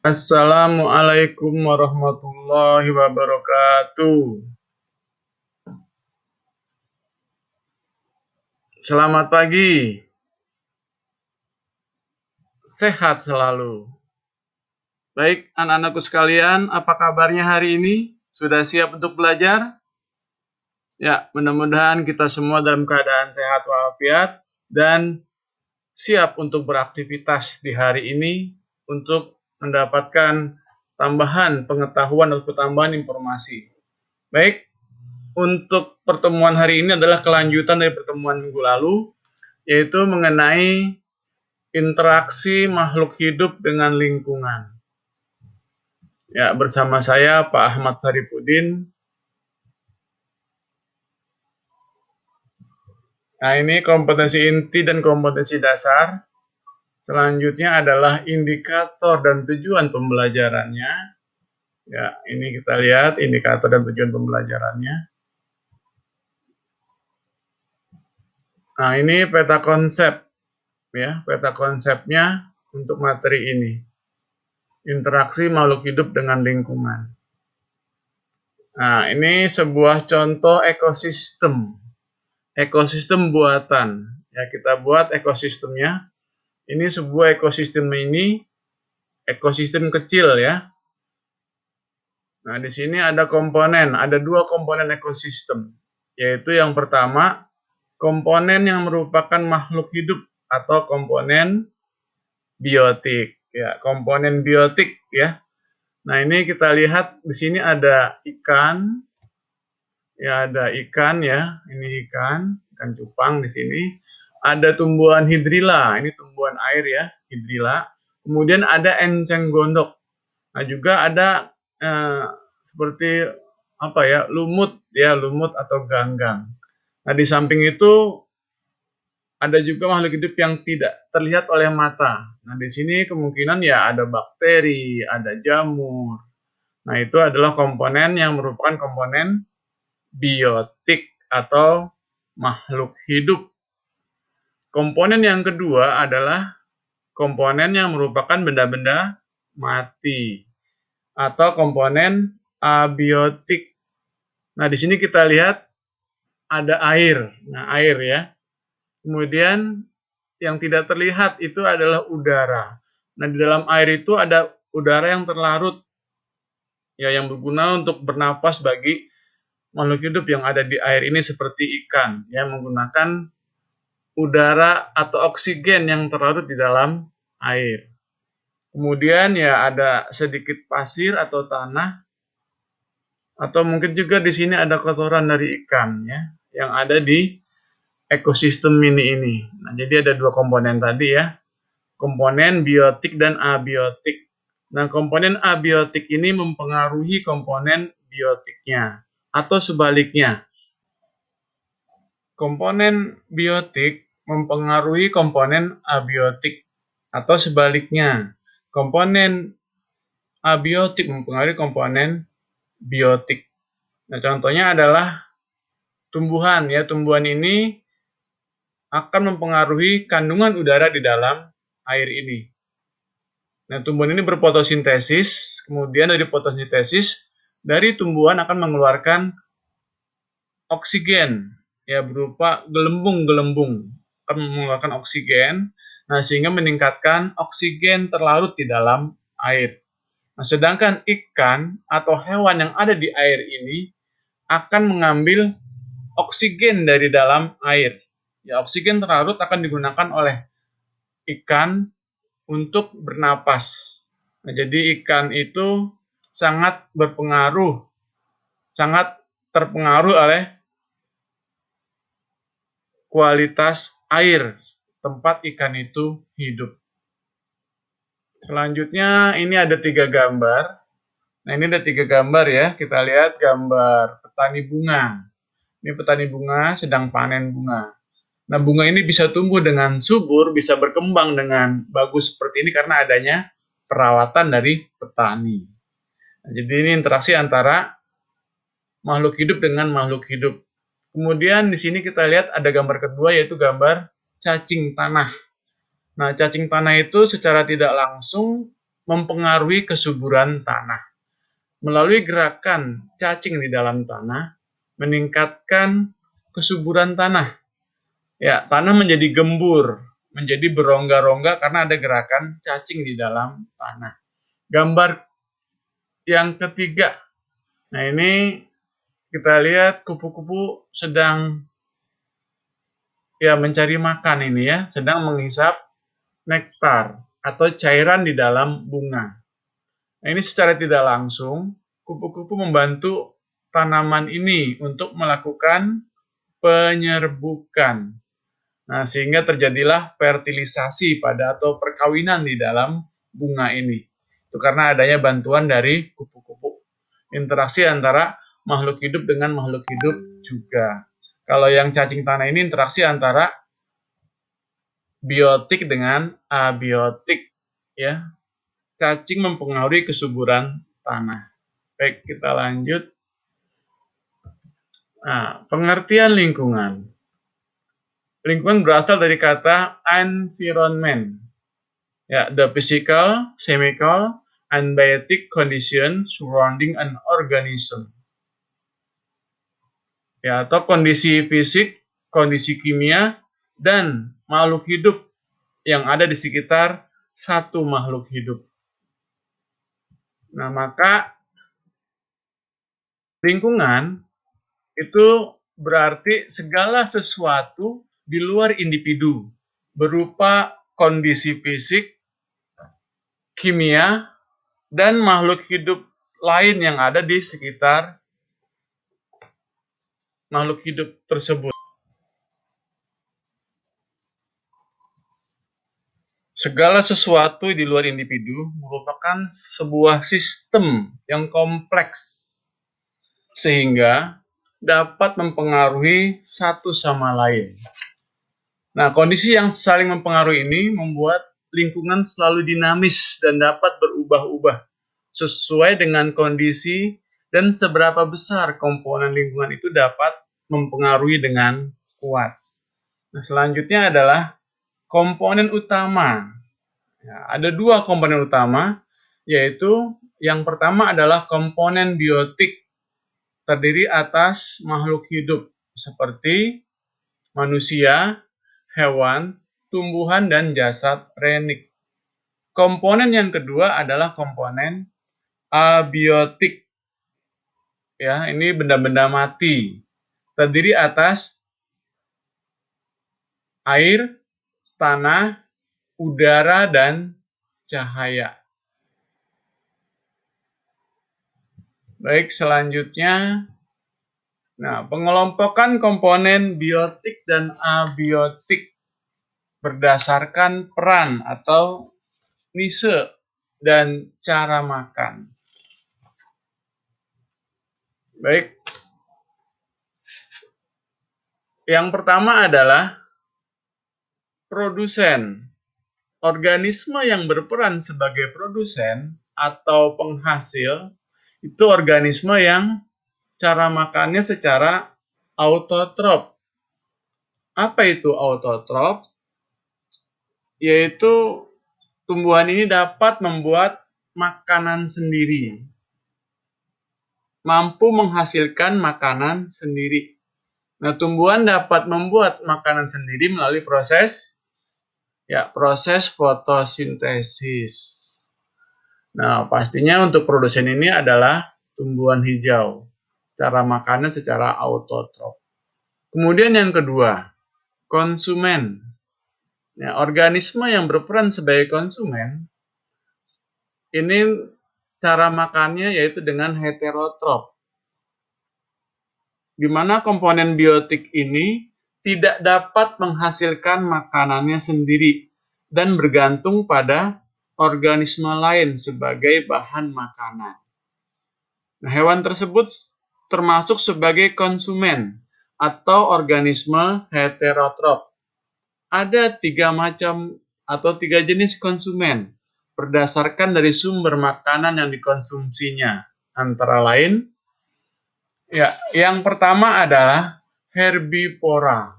Assalamualaikum warahmatullahi wabarakatuh. Selamat pagi. Sehat selalu. Baik, anak-anakku sekalian, apa kabarnya hari ini? Sudah siap untuk belajar? Ya, mudah-mudahan kita semua dalam keadaan sehat walafiat dan siap untuk beraktivitas di hari ini untuk mendapatkan tambahan pengetahuan atau tambahan informasi. Baik, untuk pertemuan hari ini adalah kelanjutan dari pertemuan minggu lalu, yaitu mengenai interaksi makhluk hidup dengan lingkungan. Ya, bersama saya Pak Ahmad Saripudin. Nah, ini kompetensi inti dan kompetensi dasar. Selanjutnya adalah indikator dan tujuan pembelajarannya. Ya, ini kita lihat indikator dan tujuan pembelajarannya. Nah, ini peta konsep. Ya, peta konsepnya untuk materi ini. Interaksi makhluk hidup dengan lingkungan. Nah, ini sebuah contoh ekosistem. Ekosistem buatan. Ya, kita buat ekosistemnya. Ini sebuah ekosistem ini, ekosistem kecil ya. Nah, di sini ada komponen, ada dua komponen ekosistem. Yaitu yang pertama, komponen yang merupakan makhluk hidup atau komponen biotik. Ya, komponen biotik ya. Nah, ini kita lihat di sini ada ikan. Ya, ada ikan ya. Ini ikan cupang di sini. Ada tumbuhan hidrilla, ini tumbuhan air ya, hidrilla. Kemudian ada enceng gondok. Nah, juga ada seperti apa ya, lumut ya, lumut atau ganggang. Nah, di samping itu ada juga makhluk hidup yang tidak terlihat oleh mata. Nah, di sini kemungkinan ya ada bakteri, ada jamur. Nah, itu adalah komponen yang merupakan komponen biotik atau makhluk hidup. Komponen yang kedua adalah komponen yang merupakan benda-benda mati atau komponen abiotik. Nah, di sini kita lihat ada air. Nah, air ya. Kemudian yang tidak terlihat itu adalah udara. Nah, di dalam air itu ada udara yang terlarut ya, yang berguna untuk bernapas bagi makhluk hidup yang ada di air ini seperti ikan ya, menggunakan udara atau oksigen yang terlarut di dalam air. Kemudian ya ada sedikit pasir atau tanah, atau mungkin juga di sini ada kotoran dari ikan ya yang ada di ekosistem ini. Nah, jadi ada dua komponen tadi ya. Komponen biotik dan abiotik. Nah, komponen abiotik ini mempengaruhi komponen biotiknya atau sebaliknya. Komponen biotik mempengaruhi komponen abiotik atau sebaliknya. Komponen abiotik mempengaruhi komponen biotik. Nah, contohnya adalah tumbuhan ya. Tumbuhan ini akan mempengaruhi kandungan udara di dalam air ini. Nah, tumbuhan ini berfotosintesis, kemudian dari fotosintesis dari tumbuhan akan mengeluarkan oksigen ya berupa gelembung-gelembung, akan mengeluarkan oksigen, nah sehingga meningkatkan oksigen terlarut di dalam air. Nah, sedangkan ikan atau hewan yang ada di air ini akan mengambil oksigen dari dalam air. Ya, oksigen terlarut akan digunakan oleh ikan untuk bernapas. Nah, jadi ikan itu sangat berpengaruh, sangat terpengaruh oleh kualitas air tempat ikan itu hidup. Selanjutnya ini ada 3 gambar. Nah, ini ada 3 gambar ya. Kita lihat gambar petani bunga. Ini petani bunga sedang panen bunga. Nah, bunga ini bisa tumbuh dengan subur, bisa berkembang dengan bagus seperti ini karena adanya perawatan dari petani. Nah, jadi ini interaksi antara makhluk hidup dengan makhluk hidup. Kemudian di sini kita lihat ada gambar kedua yaitu gambar cacing tanah. Nah, cacing tanah itu secara tidak langsung mempengaruhi kesuburan tanah. Melalui gerakan cacing di dalam tanah, meningkatkan kesuburan tanah. Ya, tanah menjadi gembur, menjadi berongga-rongga karena ada gerakan cacing di dalam tanah. Gambar yang ketiga. Nah, ini kita lihat kupu-kupu sedang mencari makan ini ya, sedang menghisap nektar atau cairan di dalam bunga. Nah, ini secara tidak langsung kupu-kupu membantu tanaman ini untuk melakukan penyerbukan. Nah, sehingga terjadilah fertilisasi atau perkawinan di dalam bunga ini. Itu karena adanya bantuan dari kupu-kupu. Interaksi antara makhluk hidup dengan makhluk hidup juga. Kalau yang cacing tanah ini interaksi antara biotik dengan abiotik, ya. Cacing mempengaruhi kesuburan tanah. Baik, kita lanjut. Nah, pengertian lingkungan. Lingkungan berasal dari kata environment. Ya, the physical, chemical, and biotic condition surrounding an organism. Ya, atau kondisi fisik, kondisi kimia, dan makhluk hidup yang ada di sekitar satu makhluk hidup. Nah, maka lingkungan itu berarti segala sesuatu di luar individu, berupa kondisi fisik, kimia, dan makhluk hidup lain yang ada di sekitar makhluk hidup tersebut. Segala sesuatu di luar individu merupakan sebuah sistem yang kompleks, sehingga dapat mempengaruhi satu sama lain. Nah, kondisi yang saling mempengaruhi ini membuat lingkungan selalu dinamis dan dapat berubah-ubah sesuai dengan kondisi dan seberapa besar komponen lingkungan itu dapat mempengaruhi dengan kuat. Nah, selanjutnya adalah komponen utama. Ya, ada dua komponen utama, yaitu yang pertama adalah komponen biotik, terdiri atas makhluk hidup seperti manusia, hewan, tumbuhan, dan jasad renik. Komponen yang kedua adalah komponen abiotik. Ya, ini benda-benda mati. Terdiri atas air, tanah, udara, dan cahaya. Baik, selanjutnya, nah, pengelompokan komponen biotik dan abiotik berdasarkan peran atau nise dan cara makan. Baik, yang pertama adalah produsen. Organisme yang berperan sebagai produsen atau penghasil itu organisme yang cara makannya secara autotrof. Apa itu autotrof? Yaitu tumbuhan ini dapat membuat makanan sendiri, mampu menghasilkan makanan sendiri. Nah, tumbuhan dapat membuat makanan sendiri melalui proses fotosintesis. Nah, pastinya untuk produsen ini adalah tumbuhan hijau. Cara makannya secara autotrof. Kemudian yang kedua, konsumen. Nah, organisme yang berperan sebagai konsumen, ini cara makannya yaitu dengan heterotrof, di mana komponen biotik ini tidak dapat menghasilkan makanannya sendiri dan bergantung pada organisme lain sebagai bahan makanan. Nah, hewan tersebut termasuk sebagai konsumen atau organisme heterotrof. Ada 3 macam atau 3 jenis konsumen berdasarkan dari sumber makanan yang dikonsumsinya. Antara lain, yang pertama adalah herbivora.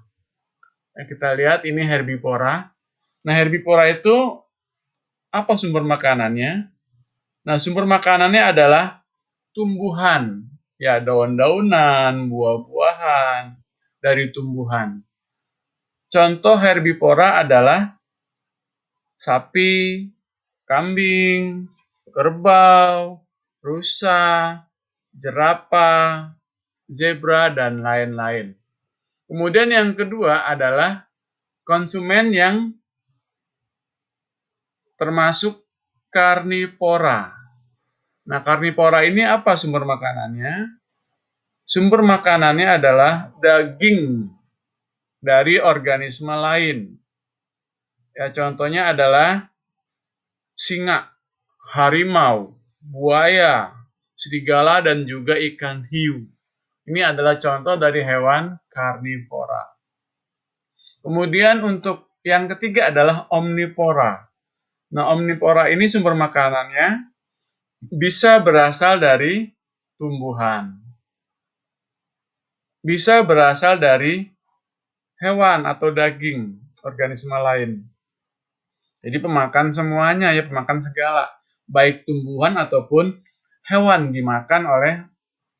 Nah, kita lihat ini herbivora. Nah, herbivora itu apa sumber makanannya? Nah, sumber makanannya adalah tumbuhan, ya daun-daunan, buah-buahan dari tumbuhan. Contoh herbivora adalah sapi, kambing, kerbau, rusa, jerapah, zebra, dan lain-lain. Kemudian yang kedua adalah konsumen yang termasuk karnivora. Nah, karnivora ini apa sumber makanannya? Sumber makanannya adalah daging dari organisme lain. Ya, contohnya adalah singa, harimau, buaya, serigala, dan juga ikan hiu. Ini adalah contoh dari hewan karnivora. Kemudian untuk yang ketiga adalah omnivora. Nah, omnivora ini sumber makanannya bisa berasal dari tumbuhan. Bisa berasal dari hewan atau daging organisme lain. Jadi pemakan semuanya, ya pemakan segala, baik tumbuhan ataupun hewan dimakan oleh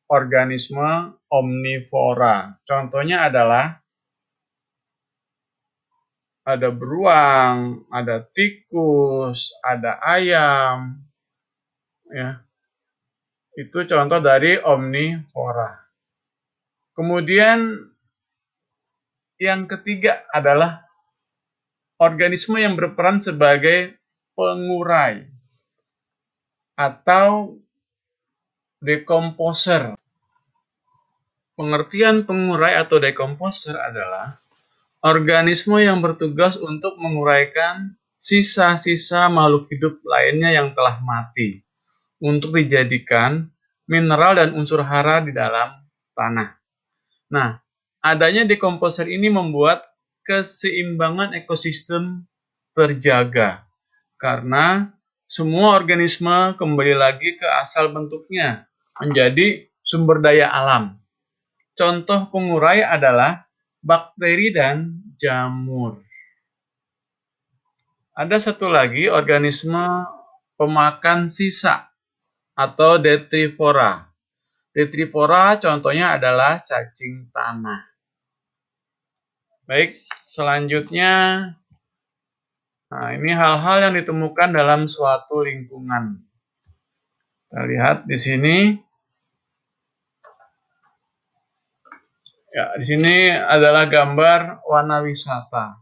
organisme omnivora. Contohnya adalah ada beruang, ada tikus, ada ayam, ya. Itu contoh dari omnivora. Kemudian yang ketiga adalah organisme yang berperan sebagai pengurai atau decomposer. Pengertian pengurai atau decomposer adalah organisme yang bertugas untuk menguraikan sisa-sisa makhluk hidup lainnya yang telah mati untuk dijadikan mineral dan unsur hara di dalam tanah. Nah, adanya decomposer ini membuat keseimbangan ekosistem terjaga karena semua organisme kembali lagi ke asal bentuknya menjadi sumber daya alam. Contoh pengurai adalah bakteri dan jamur. Ada satu lagi organisme pemakan sisa atau detrivora. Detrivora contohnya adalah cacing tanah. Baik, selanjutnya, nah ini hal-hal yang ditemukan dalam suatu lingkungan. Kita lihat di sini. Ya, di sini adalah gambar warna wisata.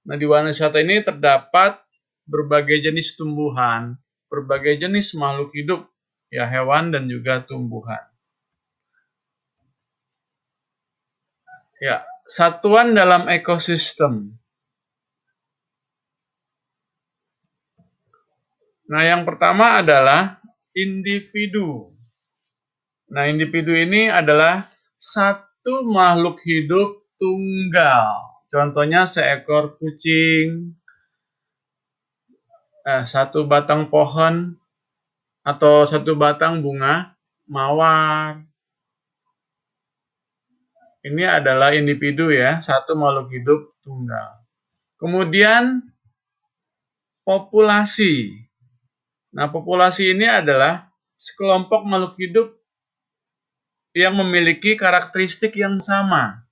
Nah, di warna wisata ini terdapat berbagai jenis tumbuhan, berbagai jenis makhluk hidup, ya hewan dan juga tumbuhan. Ya, satuan dalam ekosistem. Nah, yang pertama adalah individu. Nah, individu ini adalah satu makhluk hidup tunggal. Contohnya seekor kucing, satu batang pohon, atau satu batang bunga mawar. Ini adalah individu ya, satu makhluk hidup tunggal. Kemudian populasi. Nah, populasi ini adalah sekelompok makhluk hidup yang memiliki karakteristik yang sama,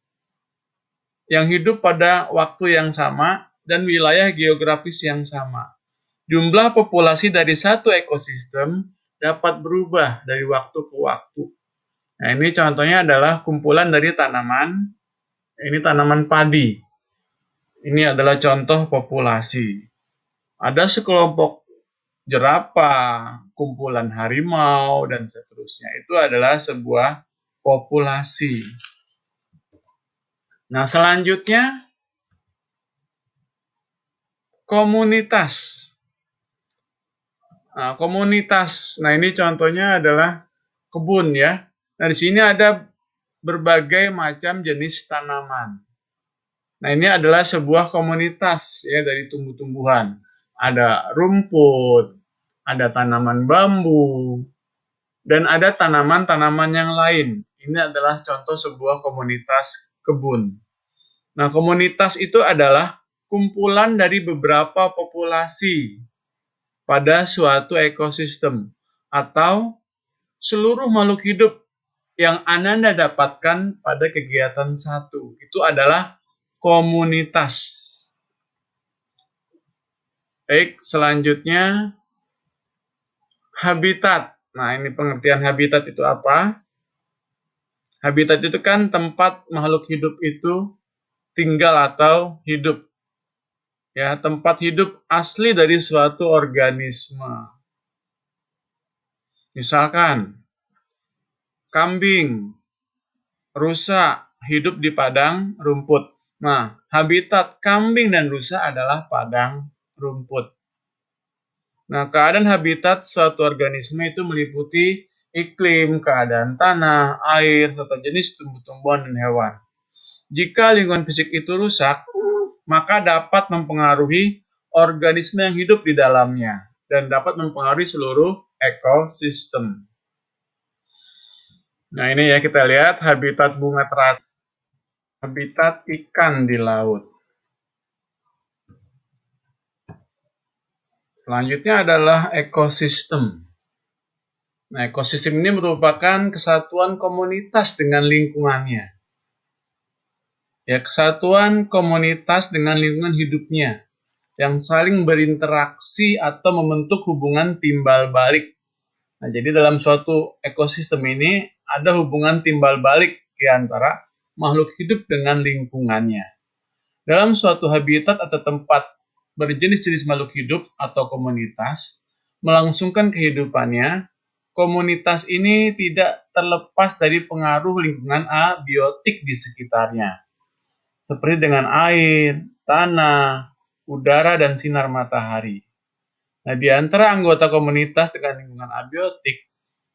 yang hidup pada waktu yang sama dan wilayah geografis yang sama. Jumlah populasi dari satu ekosistem dapat berubah dari waktu ke waktu. Nah, ini contohnya adalah kumpulan dari tanaman. Ini tanaman padi. Ini adalah contoh populasi. Ada sekelompok jerapah, kumpulan harimau, dan seterusnya. Itu adalah sebuah populasi. Nah, selanjutnya komunitas. Nah, komunitas. Nah, ini contohnya adalah kebun ya. Nah, di sini ada berbagai macam jenis tanaman. Nah, ini adalah sebuah komunitas ya dari tumbuh-tumbuhan. Ada rumput, ada tanaman bambu, dan ada tanaman-tanaman yang lain. Ini adalah contoh sebuah komunitas kebun. Nah, komunitas itu adalah kumpulan dari beberapa populasi pada suatu ekosistem. atau seluruh makhluk hidup yang Anda dapatkan pada kegiatan satu. Itu adalah komunitas. Baik, selanjutnya habitat. Nah, ini pengertian habitat itu apa? Habitat itu kan tempat makhluk hidup itu tinggal atau hidup. Ya, tempat hidup asli dari suatu organisme. Misalkan kambing, rusa hidup di padang rumput. Nah, habitat kambing dan rusa adalah padang rumput. Nah, keadaan habitat suatu organisme itu meliputi iklim, keadaan tanah, air, serta jenis tumbuh-tumbuhan dan hewan. Jika lingkungan fisik itu rusak, maka dapat mempengaruhi organisme yang hidup di dalamnya dan dapat mempengaruhi seluruh ekosistem. Nah, ini ya kita lihat habitat bunga teratai, habitat ikan di laut. Selanjutnya adalah ekosistem. Nah, ekosistem ini merupakan kesatuan komunitas dengan lingkungannya. Ya, kesatuan komunitas dengan lingkungan hidupnya yang saling berinteraksi atau membentuk hubungan timbal balik. Nah, jadi dalam suatu ekosistem ini ada hubungan timbal balik di antara makhluk hidup dengan lingkungannya. Dalam suatu habitat atau tempat berjenis-jenis makhluk hidup atau komunitas melangsungkan kehidupannya, komunitas ini tidak terlepas dari pengaruh lingkungan abiotik di sekitarnya, seperti dengan air, tanah, udara, dan sinar matahari. Nah, di antara anggota komunitas dengan lingkungan abiotik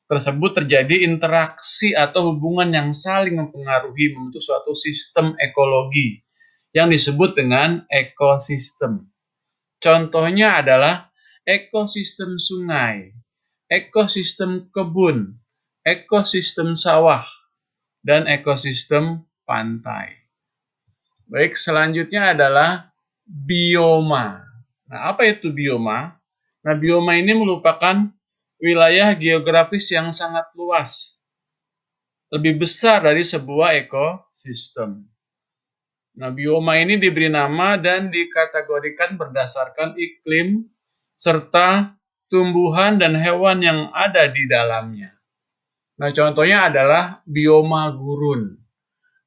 tersebut terjadi interaksi atau hubungan yang saling mempengaruhi membentuk suatu sistem ekologi yang disebut dengan ekosistem. Contohnya adalah ekosistem sungai, ekosistem kebun, ekosistem sawah, dan ekosistem pantai. Baik, selanjutnya adalah bioma. Nah, apa itu bioma? Nah, bioma ini merupakan wilayah geografis yang sangat luas, lebih besar dari sebuah ekosistem. Nah, bioma ini diberi nama dan dikategorikan berdasarkan iklim serta tumbuhan dan hewan yang ada di dalamnya. Nah, contohnya adalah bioma gurun,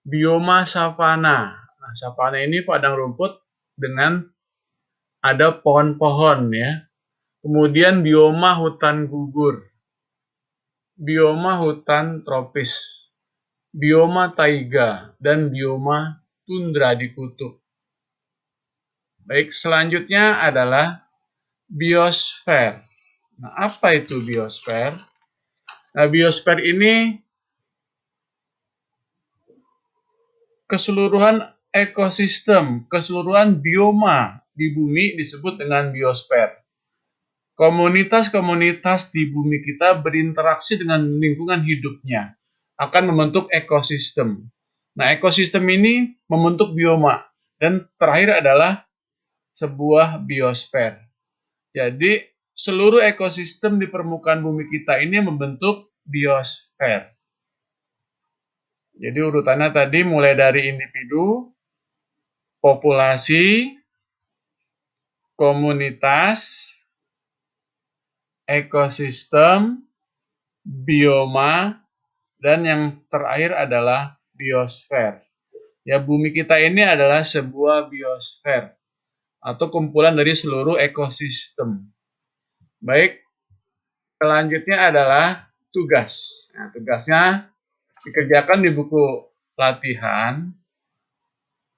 bioma savana. Nah, savana ini padang rumput dengan ada pohon-pohon ya. Kemudian bioma hutan gugur, bioma hutan tropis, bioma taiga, dan bioma tundra di kutub. Baik, selanjutnya adalah biosfer. Nah, apa itu biosfer? Nah, biosfer ini keseluruhan ekosistem, keseluruhan bioma di bumi disebut dengan biosfer. Komunitas-komunitas di bumi kita berinteraksi dengan lingkungan hidupnya, akan membentuk ekosistem. Nah, ekosistem ini membentuk bioma, dan terakhir adalah sebuah biosfer. Jadi, seluruh ekosistem di permukaan bumi kita ini membentuk biosfer. Jadi, urutannya tadi mulai dari individu, populasi, komunitas, ekosistem, bioma, dan yang terakhir adalah biosfer. Ya, bumi kita ini adalah sebuah biosfer atau kumpulan dari seluruh ekosistem. Baik, selanjutnya adalah tugas. Nah, tugasnya dikerjakan di buku latihan.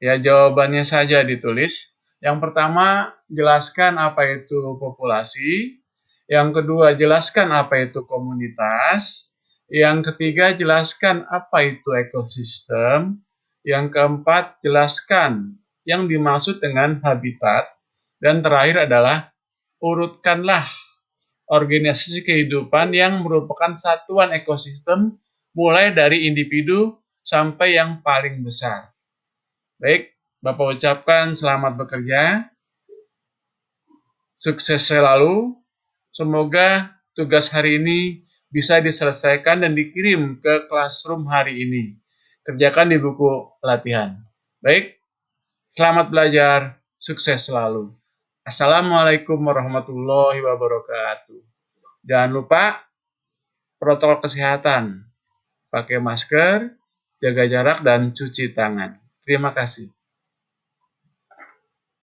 Ya, jawabannya saja ditulis. Yang pertama, jelaskan apa itu populasi. Yang kedua, jelaskan apa itu komunitas. Yang ketiga, jelaskan apa itu ekosistem. Yang keempat, jelaskan yang dimaksud dengan habitat. Dan terakhir adalah urutkanlah organisasi kehidupan yang merupakan satuan ekosistem mulai dari individu sampai yang paling besar. Baik, Bapak ucapkan selamat bekerja. Sukses selalu. Semoga tugas hari ini bisa diselesaikan dan dikirim ke classroom hari ini. Kerjakan di buku latihan. Baik, selamat belajar, sukses selalu. Assalamualaikum warahmatullahi wabarakatuh. Jangan lupa protokol kesehatan, pakai masker, jaga jarak, dan cuci tangan. Terima kasih.